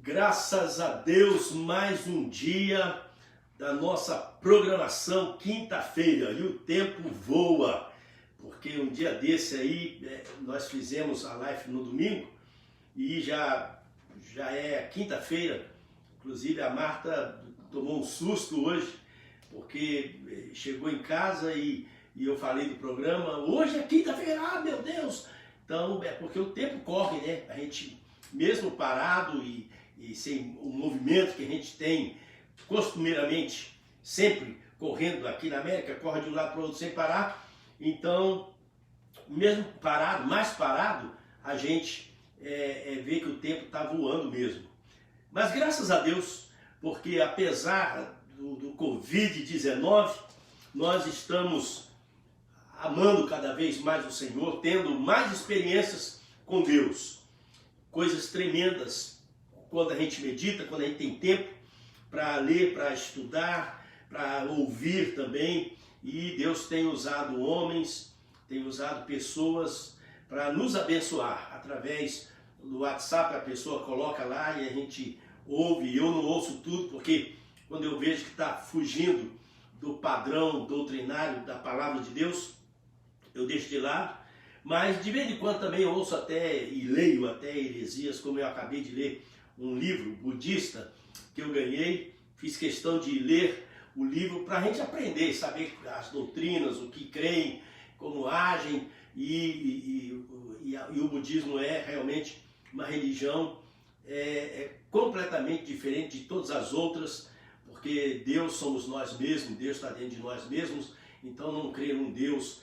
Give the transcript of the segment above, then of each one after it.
Graças a Deus, mais um dia da nossa programação quinta-feira e o tempo voa, porque um dia desse aí nós fizemos a live no domingo e já é quinta-feira. Inclusive a Marta tomou um susto hoje, porque chegou em casa e eu falei do programa, hoje é quinta-feira, meu Deus! Então é porque o tempo corre, né? A gente mesmo parado e sem o movimento que a gente tem costumeiramente, sempre correndo aqui na América, corre de um lado para o outro sem parar. Então, mesmo parado, mais parado, a gente vê que o tempo está voando mesmo. Mas graças a Deus, porque apesar do Covid-19, nós estamos amando cada vez mais o Senhor, tendo mais experiências com Deus. Coisas tremendas quando a gente medita, quando a gente tem tempo para ler, para estudar, para ouvir também. E Deus tem usado homens, tem usado pessoas para nos abençoar. Através do WhatsApp a pessoa coloca lá e a gente ouve. Eu não ouço tudo porque quando eu vejo que está fugindo do padrão doutrinário da palavra de Deus, eu deixo de lado. Mas de vez em quando também eu ouço até e leio até heresias, como eu acabei de ler um livro budista que eu ganhei. Fiz questão de ler o livro para a gente aprender, saber as doutrinas, o que creem, como agem. E o budismo é realmente uma religião completamente diferente de todas as outras, porque Deus somos nós mesmos, Deus está dentro de nós mesmos. Então não crer num Deus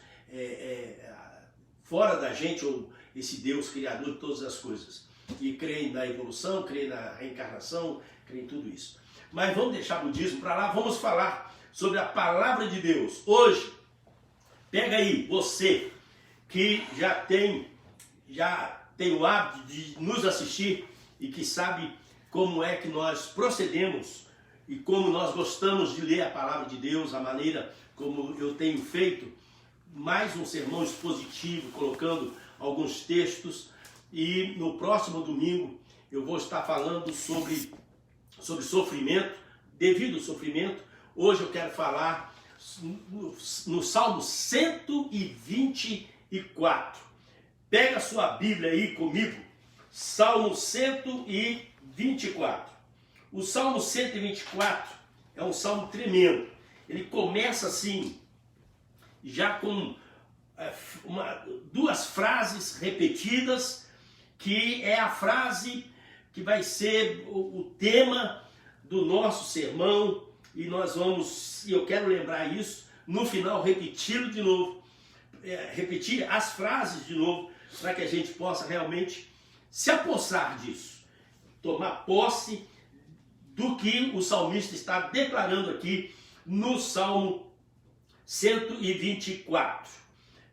fora da gente, ou esse Deus criador de todas as coisas. E creem na evolução, creem na reencarnação, creem em tudo isso. Mas vamos deixar o budismo para lá, vamos falar sobre a palavra de Deus. Hoje, pega aí, você que já tem o hábito de nos assistir e que sabe como é que nós procedemos e como nós gostamos de ler a palavra de Deus, a maneira como eu tenho feito, mais um sermão expositivo, colocando alguns textos. E no próximo domingo eu vou estar falando sobre sofrimento, devido ao sofrimento. Hoje eu quero falar no Salmo 124. Pega a sua Bíblia aí comigo, Salmo 124. O Salmo 124 é um salmo tremendo. Ele começa assim, já com duas frases repetidas, que é a frase que vai ser o tema do nosso sermão, e eu quero lembrar isso, no final repeti-lo de novo, repetir as frases de novo, para que a gente possa realmente se apossar disso, tomar posse do que o salmista está declarando aqui no Salmo 124.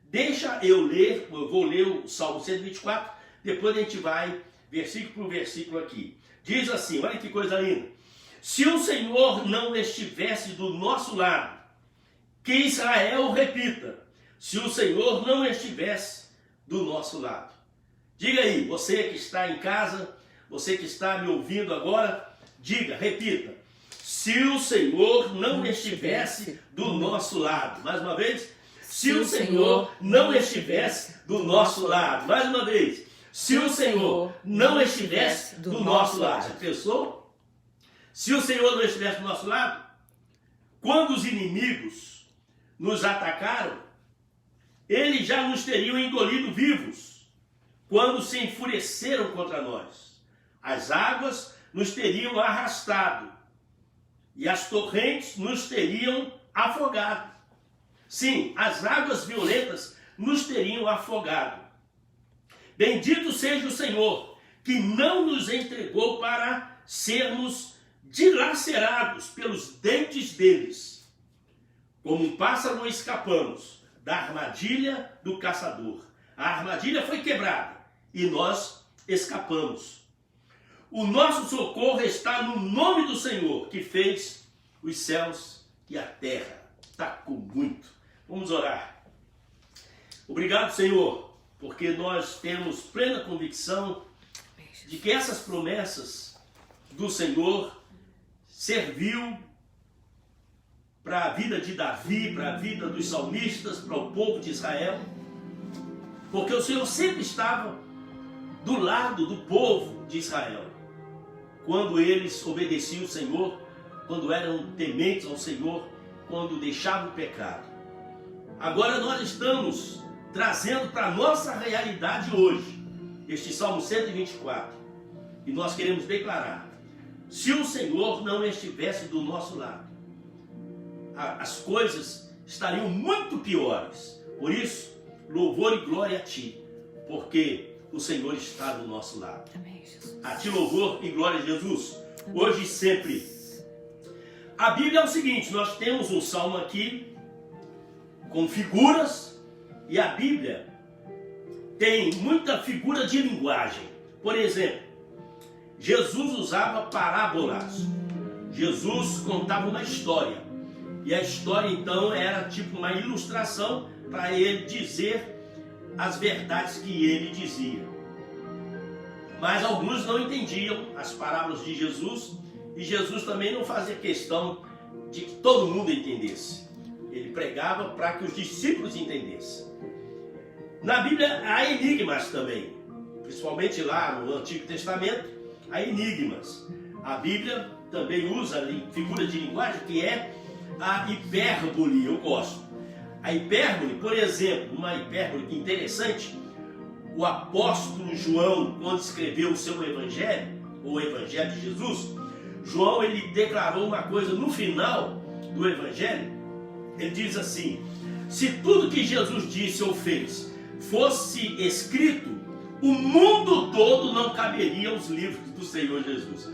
Deixa eu vou ler o Salmo 124, depois a gente vai versículo por versículo aqui. Diz assim, olha que coisa linda. Se o Senhor não estivesse do nosso lado, que Israel repita, se o Senhor não estivesse do nosso lado. Diga aí, você que está em casa, você que está me ouvindo agora, diga, repita. Se o Senhor não estivesse do nosso lado. Mais uma vez. Se o Senhor não estivesse do nosso lado. Mais uma vez. Se o Senhor não estivesse do nosso lado. Já pensou? Se o Senhor não estivesse do nosso lado, quando os inimigos nos atacaram, eles já nos teriam engolido vivos, quando se enfureceram contra nós. As águas nos teriam arrastado e as torrentes nos teriam afogado. Sim, as águas violentas nos teriam afogado. Bendito seja o Senhor, que não nos entregou para sermos dilacerados pelos dentes deles. Como um pássaro escapamos da armadilha do caçador. A armadilha foi quebrada e nós escapamos. O nosso socorro está no nome do Senhor, que fez os céus e a terra. Está com muito. Vamos orar. Obrigado, Senhor, porque nós temos plena convicção de que essas promessas do Senhor serviu para a vida de Davi, para a vida dos salmistas, para o povo de Israel, porque o Senhor sempre estava do lado do povo de Israel, quando eles obedeciam o Senhor, quando eram tementes ao Senhor, quando deixavam o pecado. Agora nós estamos trazendo para a nossa realidade hoje, este Salmo 124, e nós queremos declarar: se o Senhor não estivesse do nosso lado, as coisas estariam muito piores. Por isso, louvor e glória a Ti, porque o Senhor está do nosso lado. Amém, Jesus. A Ti louvor e glória a Jesus, hoje e sempre. A Bíblia é o seguinte, nós temos um salmo aqui com figuras, e a Bíblia tem muita figura de linguagem. Por exemplo, Jesus usava parábolas. Jesus contava uma história. E a história então era tipo uma ilustração para ele dizer as verdades que ele dizia. Mas alguns não entendiam as parábolas de Jesus, e Jesus também não fazia questão de que todo mundo entendesse. Ele pregava para que os discípulos entendessem. Na Bíblia há enigmas também, principalmente lá no Antigo Testamento, há enigmas. A Bíblia também usa figura de linguagem que é a hipérbole. Eu gosto. A hipérbole, por exemplo, uma hipérbole interessante, o apóstolo João, quando escreveu o seu evangelho, ou o evangelho de Jesus, João ele declarou uma coisa no final do evangelho. Ele diz assim: se tudo que Jesus disse ou fez fosse escrito, o mundo todo não caberia os livros do Senhor Jesus.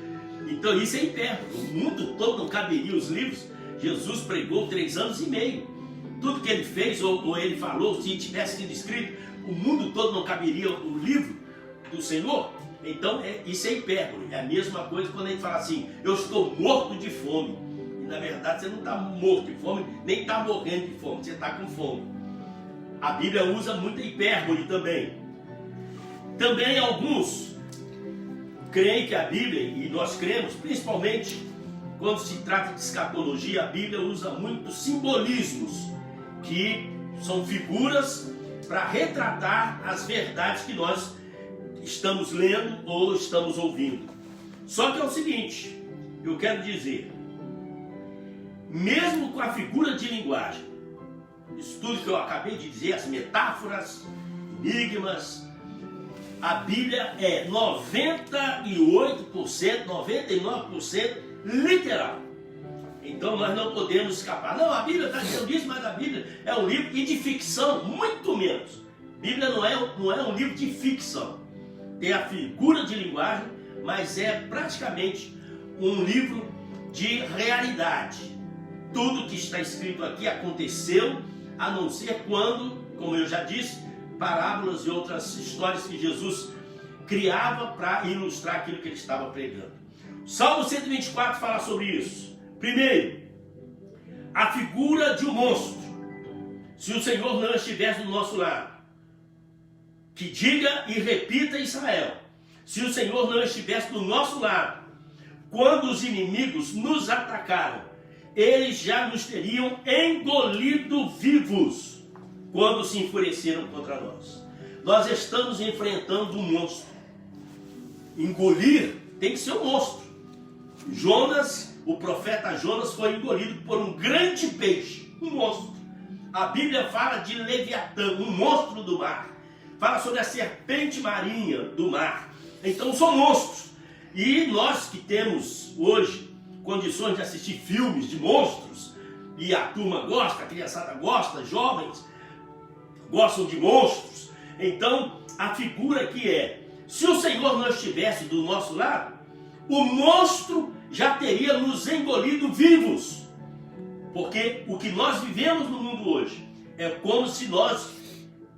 Então isso é hipérbole. O mundo todo não caberia os livros. Jesus pregou 3 anos e meio. Tudo que ele fez ou ele falou, se tivesse sido escrito, o mundo todo não caberia o livro do Senhor. Então isso é hipérbole. É a mesma coisa quando a gente fala assim: eu estou morto de fome. E na verdade você não está morto de fome, nem está morrendo de fome, você está com fome. A Bíblia usa muita hipérbole também. Também alguns creem que a Bíblia, e nós cremos, principalmente quando se trata de escatologia, a Bíblia usa muitos simbolismos, que são figuras para retratar as verdades que nós estamos lendo ou estamos ouvindo. Só que é o seguinte, eu quero dizer, mesmo com a figura de linguagem, isso tudo que eu acabei de dizer, as metáforas, enigmas, a Bíblia é 98%, 99% literal. Então nós não podemos escapar. Não, a Bíblia está dizendo isso, mas a Bíblia é um livro e de ficção, muito menos. A Bíblia não é um livro de ficção. Tem a figura de linguagem, mas é praticamente um livro de realidade. Tudo que está escrito aqui aconteceu, a não ser quando, como eu já disse, parábolas e outras histórias que Jesus criava para ilustrar aquilo que ele estava pregando. O Salmo 124 fala sobre isso. Primeiro, a figura de um monstro. Se o Senhor não estivesse do nosso lado, que diga e repita Israel, se o Senhor não estivesse do nosso lado, quando os inimigos nos atacaram, eles já nos teriam engolido vivos quando se enfureceram contra nós. Nós estamos enfrentando um monstro. Engolir tem que ser um monstro. Jonas, o profeta Jonas, foi engolido por um grande peixe, um monstro. A Bíblia fala de Leviatã, um monstro do mar. Fala sobre a serpente marinha do mar. Então são monstros. E nós que temos hoje condições de assistir filmes de monstros, e a turma gosta, a criançada gosta, jovens gostam de monstros. Então a figura que é, se o Senhor não estivesse do nosso lado, o monstro já teria nos engolido vivos. Porque o que nós vivemos no mundo hoje é como se nós,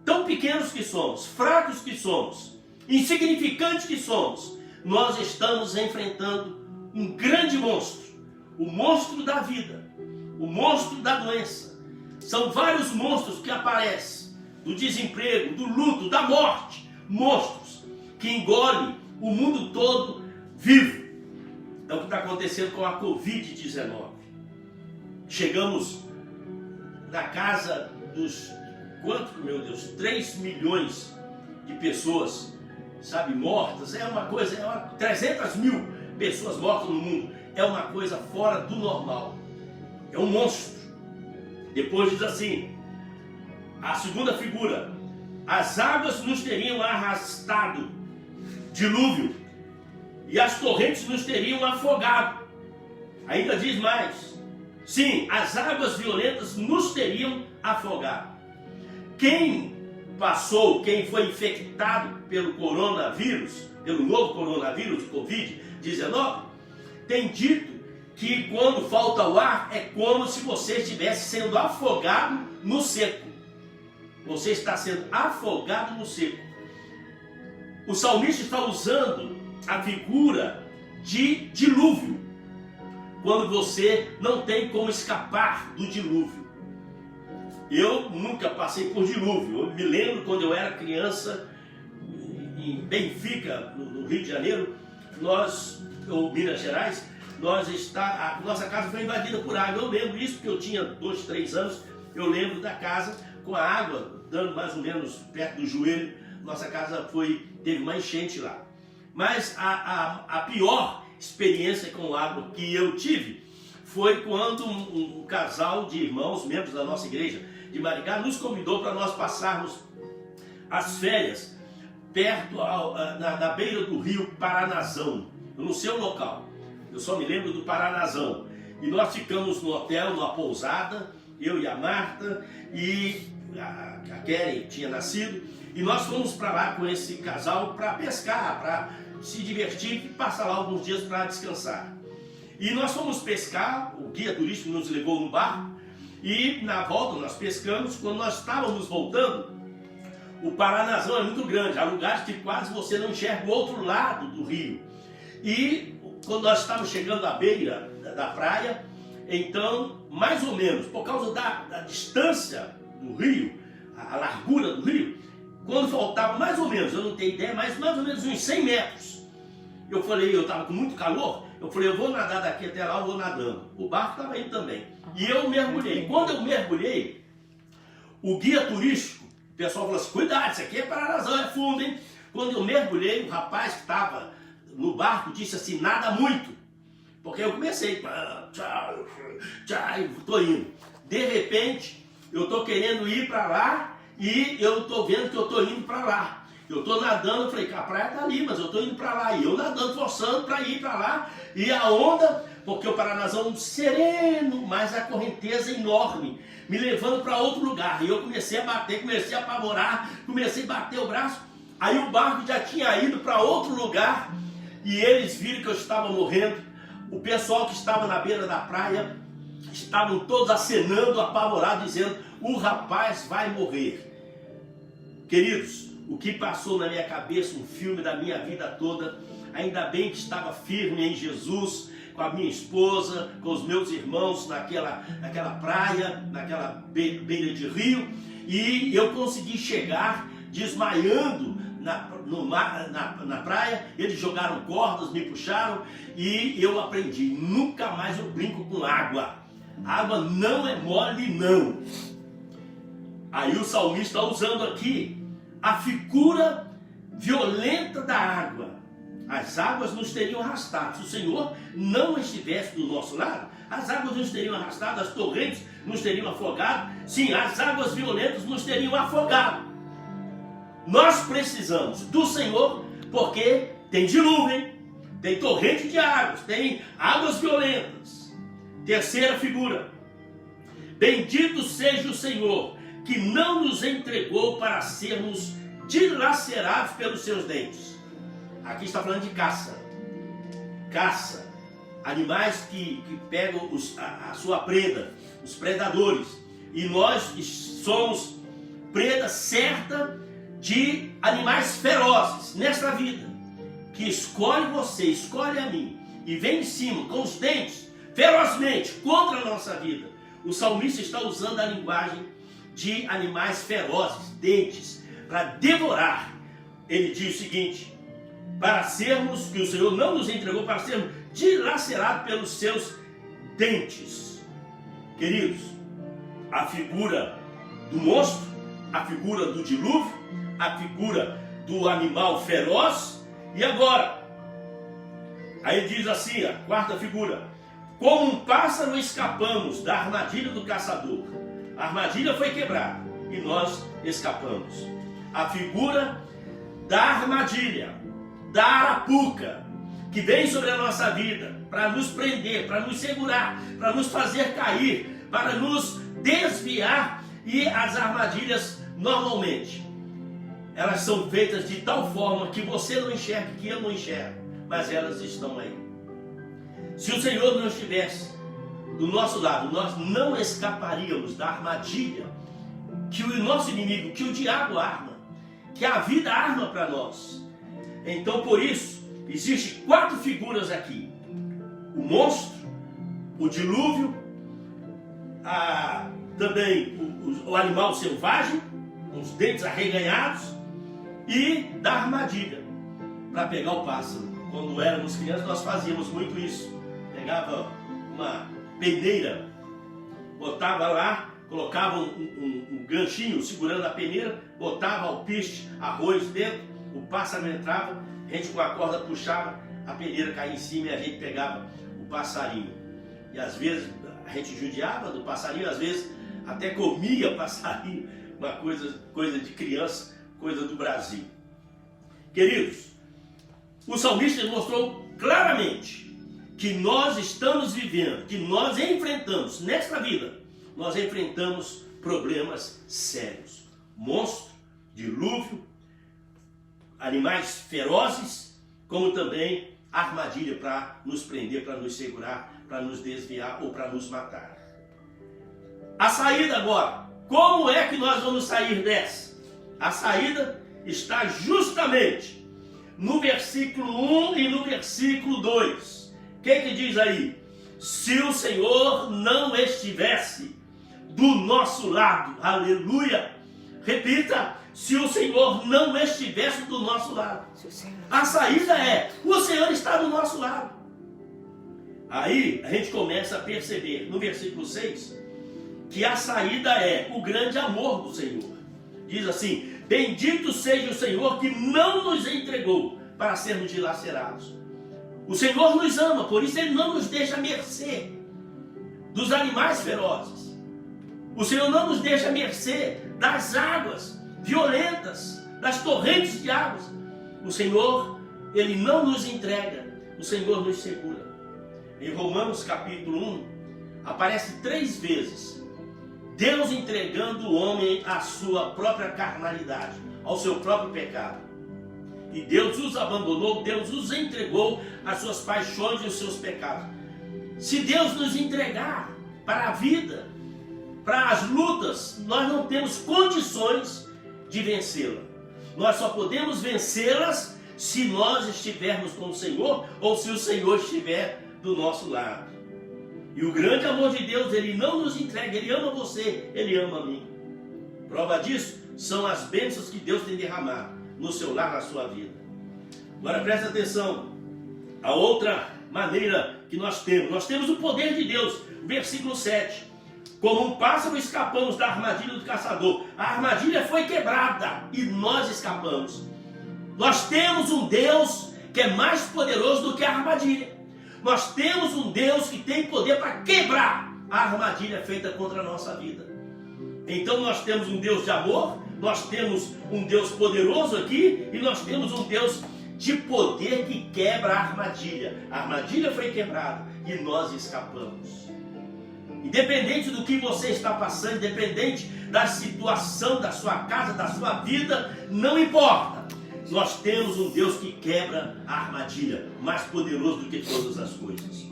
tão pequenos que somos, fracos que somos, insignificantes que somos, nós estamos enfrentando um grande monstro, o monstro da vida, o monstro da doença. São vários monstros que aparecem, do desemprego, do luto, da morte, monstros que engolem o mundo todo vivo. é o que está acontecendo com a Covid-19. Chegamos na casa dos, quanto, meu Deus, 3 milhões de pessoas, sabe, mortas. É uma coisa, 300 mil pessoas mortas no mundo. É uma coisa fora do normal. É um monstro. Depois diz assim, a segunda figura: as águas nos teriam arrastado, dilúvio, e as torrentes nos teriam afogado. Ainda diz mais, sim, as águas violentas nos teriam afogado. Quem passou, quem foi infectado pelo coronavírus, pelo novo coronavírus, Covid-19, tem dito que quando falta o ar é como se você estivesse sendo afogado no seco. Você está sendo afogado no seco. O salmista está usando a figura de dilúvio, quando você não tem como escapar do dilúvio. Eu nunca passei por dilúvio. Eu me lembro quando eu era criança, em Benfica, no Rio de Janeiro, ou Minas Gerais, a nossa casa foi invadida por água. Eu lembro isso porque eu tinha 2, 3 anos. Eu lembro da casa com a água dando mais ou menos perto do joelho. Nossa casa teve uma enchente lá. Mas a pior experiência com água que eu tive foi quando um casal de irmãos, membros da nossa igreja de Maricá, nos convidou para nós passarmos as férias perto, na beira do rio Paranazão, no seu local. Eu só me lembro do Paranazão. E nós ficamos no hotel, numa pousada, eu e a Marta, e a Keren tinha nascido, e nós fomos para lá com esse casal para pescar, para se divertir e passar lá alguns dias para descansar. E nós fomos pescar, o guia turístico nos levou no barco, e na volta nós pescamos. Quando nós estávamos voltando, o Paranazão é muito grande, há lugares que quase você não enxerga o outro lado do rio. E quando nós estávamos chegando à beira da praia, então, mais ou menos, por causa da distância do rio, a largura do rio, quando faltava mais ou menos, eu não tenho ideia, mas mais ou menos uns 100 metros, eu falei, eu estava com muito calor, eu falei, eu vou nadar daqui até lá, eu vou nadando. O barco estava indo também. E eu mergulhei. Quando eu mergulhei, o guia turístico, o pessoal falou assim, cuidado, isso aqui é Paranazão, é fundo, hein? Quando eu mergulhei, o rapaz que estava no barco disse assim, nada muito. Porque eu comecei, tchau, estou indo. De repente, eu estou querendo ir para lá e eu estou vendo que eu estou indo para lá. Eu estou nadando, eu falei, a praia está ali, mas eu estou indo para lá. E eu nadando, forçando para ir para lá. E a onda, porque o Paranazão sereno, mas a correnteza enorme, me levando para outro lugar. E eu comecei a bater, comecei a apavorar, comecei a bater o braço. Aí o barco já tinha ido para outro lugar e eles viram que eu estava morrendo. O pessoal que estava na beira da praia estavam todos acenando, apavorados, dizendo, o rapaz vai morrer. Queridos, o que passou na minha cabeça, um filme da minha vida toda, ainda bem que estava firme em Jesus, com a minha esposa, com os meus irmãos naquela praia, naquela beira de rio, e eu consegui chegar desmaiando na praia. Eles jogaram cordas, me puxaram e eu aprendi, nunca mais eu brinco com água. Água não é mole, não. Aí o salmista está usando aqui a figura violenta da água. As águas nos teriam arrastado. Se o Senhor não estivesse do nosso lado, as águas nos teriam arrastado, as torrentes nos teriam afogado. Sim, as águas violentas nos teriam afogado. Nós precisamos do Senhor, porque tem dilúvio, hein? Tem torrente de águas, tem águas violentas. Terceira figura: bendito seja o Senhor, que não nos entregou para sermos dilacerados pelos seus dentes. Aqui está falando de caça. Caça. Animais que pegam a sua preda, os predadores. E nós somos preda certa de animais ferozes nesta vida, que escolhe você, escolhe a mim, e vem em cima com os dentes, ferozmente, contra a nossa vida. O salmista está usando a linguagem de animais ferozes, dentes, para devorar. Ele diz o seguinte: para sermos, que o Senhor não nos entregou para sermos dilacerado pelos seus dentes. Queridos, a figura do monstro, a figura do dilúvio, a figura do animal feroz, e agora, aí diz assim, a quarta figura: como um pássaro escapamos da armadilha do caçador. A armadilha foi quebrada e nós escapamos. A figura da armadilha, da arapuca, que vem sobre a nossa vida para nos prender, para nos segurar, para nos fazer cair, para nos desviar. E as armadilhas, normalmente, elas são feitas de tal forma que você não enxerga, que eu não enxergo, mas elas estão aí. Se o Senhor não estivesse do nosso lado, nós não escaparíamos da armadilha que o nosso inimigo, que o diabo arma, que a vida arma para nós. Então, por isso, existem 4 figuras aqui: o monstro, o dilúvio, também o animal selvagem, com os dentes arreganhados, e da armadilha, para pegar o pássaro. Quando éramos crianças, nós fazíamos muito isso. Pegava uma peneira, botava lá, colocava um ganchinho segurando a peneira, botava alpiste, arroz dentro, o pássaro entrava, a gente com a corda puxava, a peneira caía em cima e a gente pegava o passarinho. E às vezes a gente judiava do passarinho, às vezes até comia passarinho, uma coisa de criança, coisa do Brasil. Queridos, o salmista mostrou claramente que nós estamos vivendo, que nós enfrentamos nesta vida, nós enfrentamos problemas sérios: monstro, dilúvio, animais ferozes, como também armadilha para nos prender, para nos segurar, para nos desviar ou para nos matar. A saída agora, como é que nós vamos sair dessa? A saída está justamente no versículo 1 e no versículo 2. O que diz aí? Se o Senhor não estivesse do nosso lado, aleluia, repita: se o Senhor não estivesse do nosso lado. A saída é: o Senhor está do nosso lado. Aí a gente começa a perceber no versículo 6 que a saída é o grande amor do Senhor. Diz assim: bendito seja o Senhor que não nos entregou para sermos dilacerados. O Senhor nos ama, por isso Ele não nos deixa à mercê dos animais ferozes. O Senhor não nos deixa à mercê das águas violentas, das torrentes de águas. O Senhor, Ele não nos entrega, o Senhor nos segura. Em Romanos capítulo 1, aparece 3 vezes Deus entregando o homem à sua própria carnalidade, ao seu próprio pecado. E Deus os abandonou, Deus os entregou às suas paixões e aos seus pecados. Se Deus nos entregar para a vida, para as lutas, nós não temos condições de vencê-la. Nós só podemos vencê-las se nós estivermos com o Senhor, ou se o Senhor estiver do nosso lado. E o grande amor de Deus, Ele não nos entrega, Ele ama você, Ele ama a mim. Prova disso são as bênçãos que Deus tem derramado no seu lar, na sua vida. Agora presta atenção, a outra maneira que nós temos o poder de Deus. Versículo 7: como um pássaro escapamos da armadilha do caçador. A armadilha foi quebrada e nós escapamos. Nós temos um Deus que é mais poderoso do que a armadilha. Nós temos um Deus que tem poder para quebrar a armadilha feita contra a nossa vida. Então nós temos um Deus de amor, nós temos um Deus poderoso aqui, e nós temos um Deus de poder que quebra a armadilha. A armadilha foi quebrada e nós escapamos. Independente do que você está passando, independente da situação da sua casa, da sua vida, não importa. Nós temos um Deus que quebra a armadilha, mais poderoso do que todas as coisas.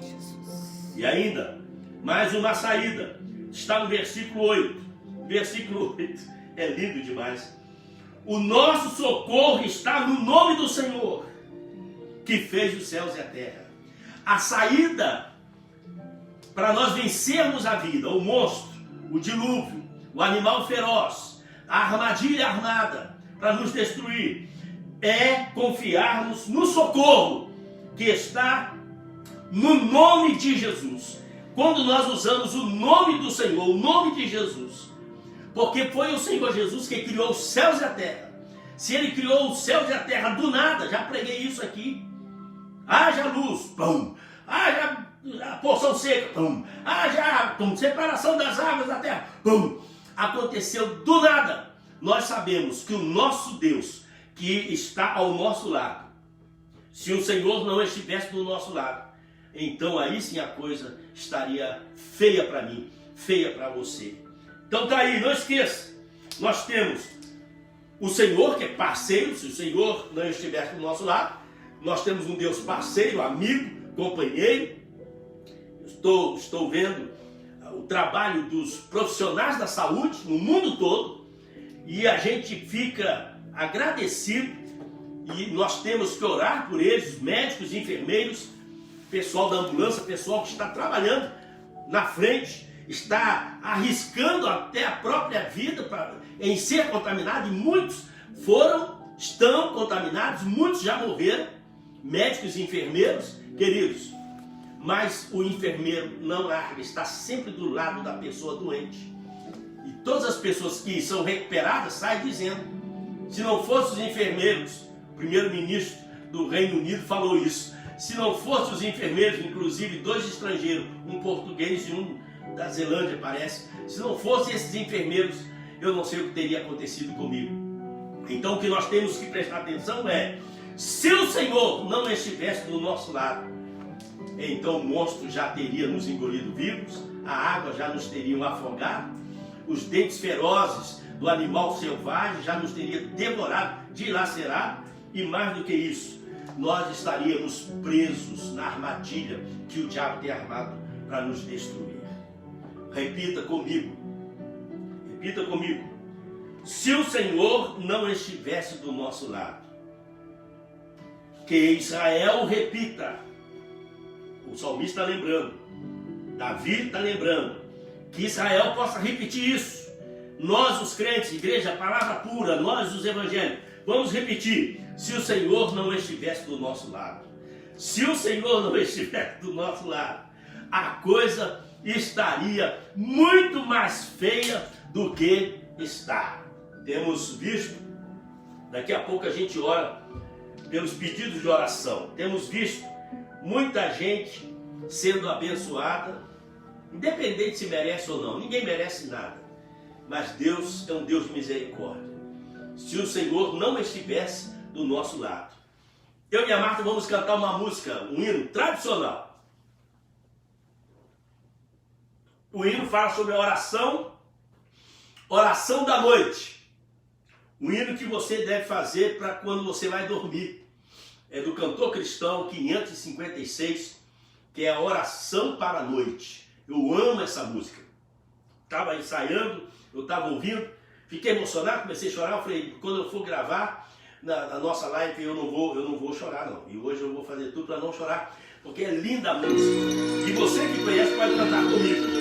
E ainda, mais uma saída, está no versículo 8. Versículo 8 é lindo demais. O nosso socorro está no nome do Senhor, que fez os céus e a terra. A saída para nós vencermos a vida, o monstro, o dilúvio, o animal feroz, a armadilha armada para nos destruir, é confiarmos no socorro que está no nome de Jesus. Quando nós usamos o nome do Senhor, o nome de Jesus, porque foi o Senhor Jesus que criou os céus e a terra. Se Ele criou os céus e a terra do nada, já preguei isso aqui, haja luz, pum, haja a porção seca, pum, haja separação das águas da terra, pum, aconteceu do nada. Nós sabemos que o nosso Deus, que está ao nosso lado, se o Senhor não estivesse do nosso lado, então aí sim a coisa estaria feia para mim, feia para você. Então tá aí, não esqueça, nós temos o Senhor que é parceiro. Se o Senhor não estivesse do nosso lado, nós temos um Deus parceiro, amigo, companheiro. Estou vendo o trabalho dos profissionais da saúde no mundo todo e a gente fica agradecido e nós temos que orar por eles, os médicos, enfermeiros, pessoal da ambulância, pessoal que está trabalhando na frente, está arriscando até a própria vida em ser contaminado, e muitos estão contaminados, muitos já morreram, médicos e enfermeiros, queridos, mas o enfermeiro não larga, está sempre do lado da pessoa doente. E todas as pessoas que são recuperadas saem dizendo, se não fossem os enfermeiros, o primeiro-ministro do Reino Unido falou isso, se não fossem os enfermeiros, inclusive 2 estrangeiros, um português e um da Zelândia parece, se não fossem esses enfermeiros, eu não sei o que teria acontecido comigo. Então o que nós temos que prestar atenção é, se o Senhor não estivesse do nosso lado, então o monstro já teria nos engolido vivos, a água já nos teria afogado, os dentes ferozes do animal selvagem já nos teria devorado, dilacerado, e mais do que isso, nós estaríamos presos na armadilha que o diabo tem armado para nos destruir. Repita comigo, se o Senhor não estivesse do nosso lado, que Israel repita, o salmista está lembrando, Davi está lembrando, que Israel possa repetir isso. Nós os crentes, igreja, palavra pura, nós os evangélicos, vamos repetir, se o Senhor não estivesse do nosso lado, se o Senhor não estivesse do nosso lado, a coisa estaria muito mais feia do que está. Temos visto, daqui a pouco a gente ora pelos pedidos de oração, temos visto muita gente sendo abençoada, independente se merece ou não, ninguém merece nada, mas Deus é um Deus de misericórdia. Se o Senhor não estivesse do nosso lado, eu e a Marta vamos cantar uma música, um hino tradicional. O hino fala sobre a oração da noite. O hino que você deve fazer para quando você vai dormir. É do cantor cristão 556, que é a oração para a noite. Eu amo essa música. Estava ensaiando, eu estava ouvindo, fiquei emocionado, comecei a chorar. Eu falei, quando eu for gravar na nossa live, eu não vou chorar não. E hoje eu vou fazer tudo para não chorar, porque é linda a música. E você que conhece pode cantar comigo.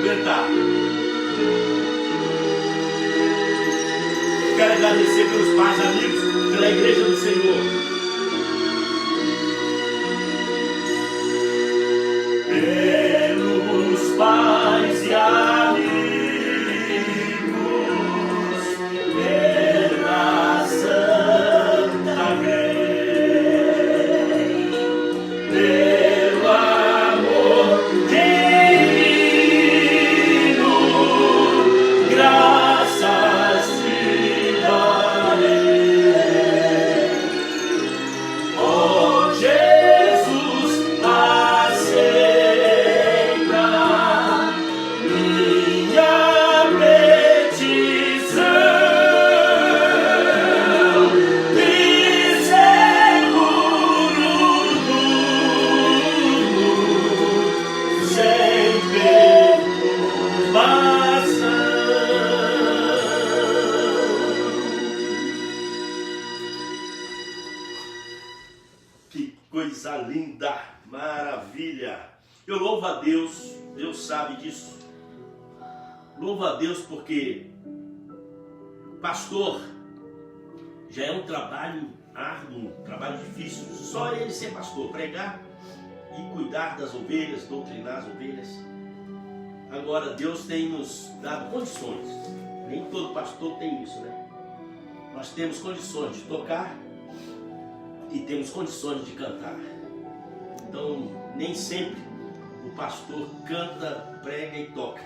cumprimentar. Quero agradecer pelos pais, amigos, pela igreja do Senhor. Pelos pais e amigos, pela Santa Lei, pelo amor divino, graças te darei. Oh Jesus, aceita minha petição e seguro sem perturbação. Que coisa linda, maravilha. Eu louvo a Deus, Deus sabe disso. Louvo a Deus porque pastor já é um trabalho árduo, um trabalho difícil. Só ele ser pastor, pregar e cuidar das ovelhas, doutrinar as ovelhas. Agora Deus tem nos dado condições. Nem todo pastor tem isso, né? Nós temos condições de tocar e temos condições de cantar. Então, nem sempre o pastor canta, prega e toca.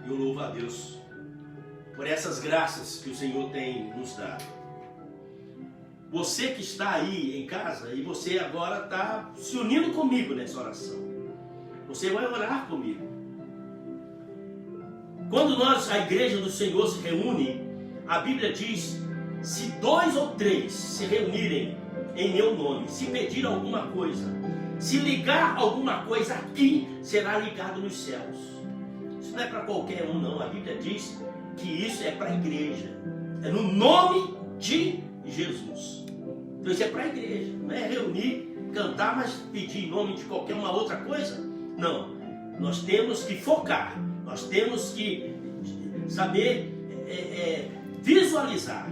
Eu louvo a Deus por essas graças que o Senhor tem nos dado. Você que está aí em casa e você agora está se unindo comigo nessa oração. Você vai orar comigo. Quando a igreja do Senhor se reúne, a Bíblia diz: se 2 ou 3 se reunirem em meu nome, se pedir alguma coisa, se ligar alguma coisa aqui, será ligado nos céus. Isso não é para qualquer um, não. A Bíblia diz que isso é para a igreja. É no nome de Jesus. Então isso é para a igreja. Não é reunir, cantar, mas pedir em nome de qualquer uma outra coisa. Não. Nós temos que focar. Nós temos que saber visualizar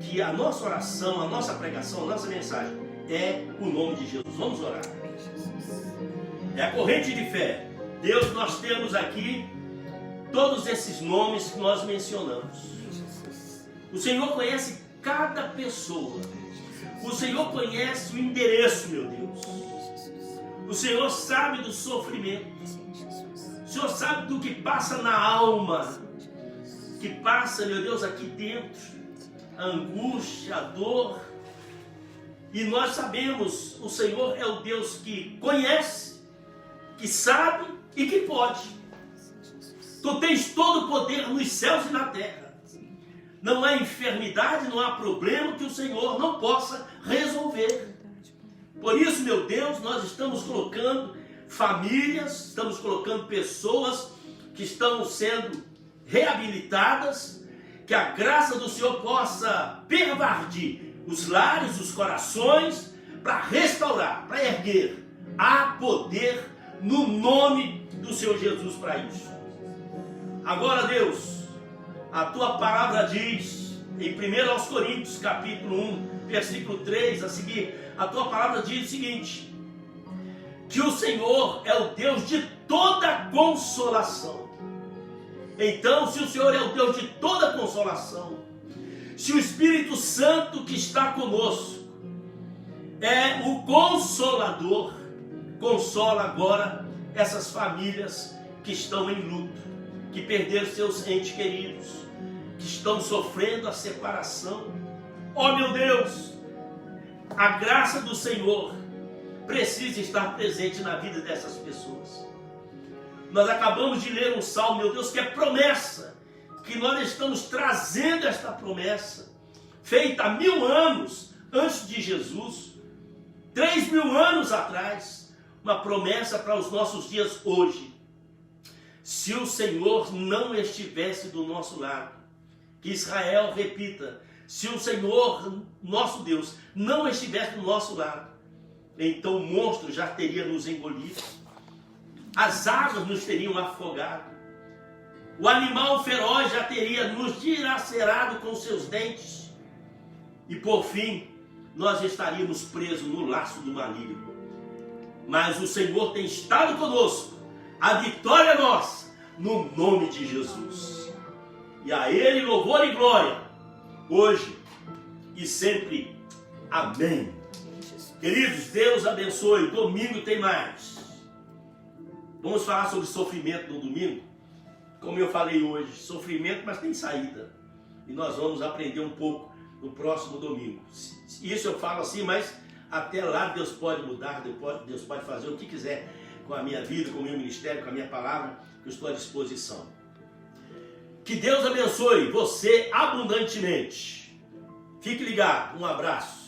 que a nossa oração, a nossa pregação, a nossa mensagem é o nome de Jesus. Vamos orar. É a corrente de fé. Deus, nós temos aqui todos esses nomes que nós mencionamos. O Senhor conhece cada pessoa. O Senhor conhece o endereço, meu Deus. O Senhor sabe do sofrimento. O Senhor sabe do que passa na alma. Que passa, meu Deus, aqui dentro. A angústia, a dor. E nós sabemos, o Senhor é o Deus que conhece, que sabe e que pode. Tu tens todo o poder nos céus e na terra. Não há enfermidade, não há problema que o Senhor não possa resolver. Por isso, meu Deus, nós estamos colocando famílias, estamos colocando pessoas que estão sendo reabilitadas, que a graça do Senhor possa pervadir os lares, os corações, para restaurar, para erguer. Há poder no nome do Senhor Jesus para isso. Agora, Deus, a tua palavra diz, em 1 Coríntios, capítulo 1, versículo 3, a seguir, a tua palavra diz o seguinte: que o Senhor é o Deus de toda consolação. Então, se o Senhor é o Deus de toda consolação, se o Espírito Santo que está conosco é o Consolador, consola agora essas famílias que estão em luto, que perderam seus entes queridos, que estão sofrendo a separação. Oh meu Deus, a graça do Senhor precisa estar presente na vida dessas pessoas. Nós acabamos de ler um salmo, meu Deus, que é promessa, que nós estamos trazendo esta promessa, feita há 1000 anos antes de Jesus, 3000 anos atrás, uma promessa para os nossos dias hoje. Se o Senhor não estivesse do nosso lado, que Israel repita, se o Senhor, nosso Deus, não estivesse do nosso lado, então o monstro já teria nos engolido, as águas nos teriam afogado, o animal feroz já teria nos dilacerado com seus dentes e por fim nós estaríamos presos no laço do maligno. Mas o Senhor tem estado conosco, a vitória é nossa, no nome de Jesus. E a Ele louvor e glória, hoje e sempre. Amém. Queridos, Deus abençoe. Domingo tem mais. Vamos falar sobre sofrimento no domingo. Como eu falei hoje, sofrimento, mas tem saída. E nós vamos aprender um pouco no próximo domingo. Isso eu falo assim, mas até lá Deus pode mudar, Deus pode fazer o que quiser com a minha vida, com o meu ministério, com a minha palavra, que eu estou à disposição. Que Deus abençoe você abundantemente. Fique ligado. Um abraço.